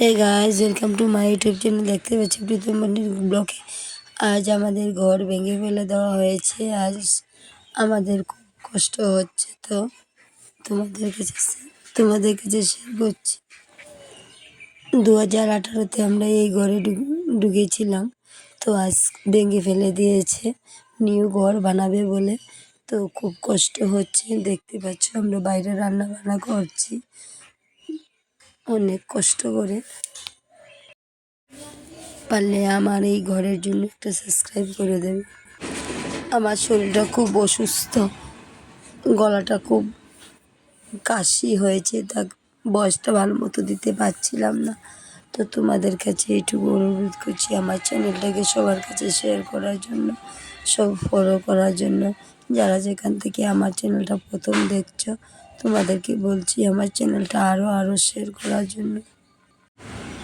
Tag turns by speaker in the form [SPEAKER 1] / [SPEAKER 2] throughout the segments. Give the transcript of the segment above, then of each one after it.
[SPEAKER 1] Hey guys, welcome to my YouTube channel. দেখতে পাচ্ছি প্রীতম বন্ডির ব্লগে। আজ আমাদের ঘর ভেঙে ফেলে দেওয়া হয়েছে। আজ আমাদের খুব কষ্ট হচ্ছে, তো তোমাদের কাছে শেয়ার করছি। 2018-তে আমরা এই ঘরে ঢুকেছিলাম, তো আজ ভেঙে ফেলে দিয়েছে নিউ ঘর বানাবে বলে। তো খুব কষ্ট হচ্ছে, দেখতে পাচ্ছ আমরা বাইরে রান্না বান্না করছি অনেক কষ্ট করে। পারলে আমার এই ঘরের জন্য একটা সাবস্ক্রাইব করে দেবে। আমার শরীরটা খুব অসুস্থ, গলাটা খুব কাশি হয়েছে, তা বয়সটা ভালো মতো দিতে পারছিলাম না। তো তোমাদের কাছে এইটুকু অনুরোধ করছি, আমার চ্যানেলটাকে সবার কাছে শেয়ার করার জন্য, সব ফলো করার জন্য। যারা যেখান থেকে আমার চ্যানেলটা প্রথম দেখছো, তোমাদেরকে বলছি আমার চ্যানেলটা আরও শেয়ার করার জন্য।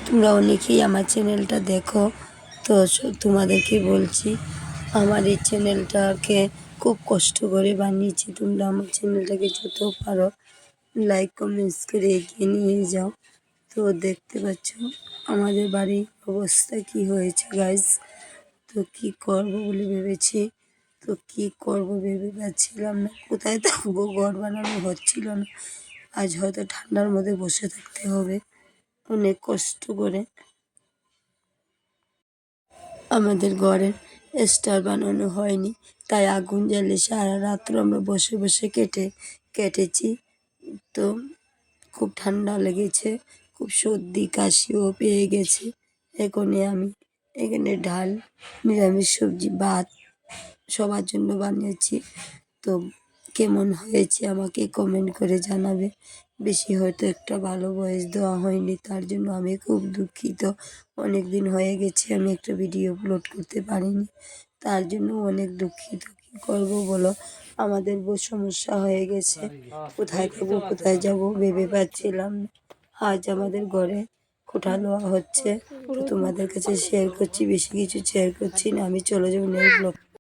[SPEAKER 1] তোমরা অনেকেই আমার চ্যানেলটা দেখো, তো তোমাদেরকে বলছি আমার এই চ্যানেলটাকে খুব কষ্ট করে বানিয়েছি। তোমরা আমার চ্যানেলটাকে যত পারো লাইক কমেন্টস করে এগিয়ে নিয়ে যাও। তো দেখতে পাচ্ছ আমাদের বাড়ির অবস্থা কি হয়েছে গাইস। তো কি করব বলে ভেবেছি, তো কি করব ভেবে পাচ্ছিলাম না, কোথায় থাকবো, ঘর বানানো হচ্ছিল না। আজ হয়তো ঠান্ডার মধ্যে বসে থাকতে হবে অনেক কষ্ট করে। আমাদের ঘরের স্টার বানানো হয়নি, তাই আগুন জ্বালে সারা রাত্র আমরা বসে বসে কেটেছি। তো খুব ঠান্ডা লেগেছে, খুব সর্দি কাশিও পেয়ে গেছে। আমি এখানে ডাল, নিরামিষ সবজি, ভাত সবার জন্য বানিয়েছি। তো কেমন হয়েছে আমাকে কমেন্ট করে জানাবে। বেশি হয়তো একটা ভালো ভয়েস দেওয়া হয়নি, তার জন্য আমি খুব দুঃখিত। অনেক দিন হয়ে গেছে আমি একটা ভিডিও আপলোড করতে পারিনি, তার জন্য অনেক দুঃখিত। কী করবো বলো, আমাদের বহু সমস্যা হয়ে গেছে, কোথায় থাকবো কোথায় যাব ভেবে পাচ্ছিলাম না। আজ আমাদের ঘরে কোঠা নেওয়া হচ্ছে, তো তোমাদের কাছে শেয়ার করছি, বেশি কিছু শেয়ার করছি না। আমি চলে যাবো নেক্সট ব্লগ।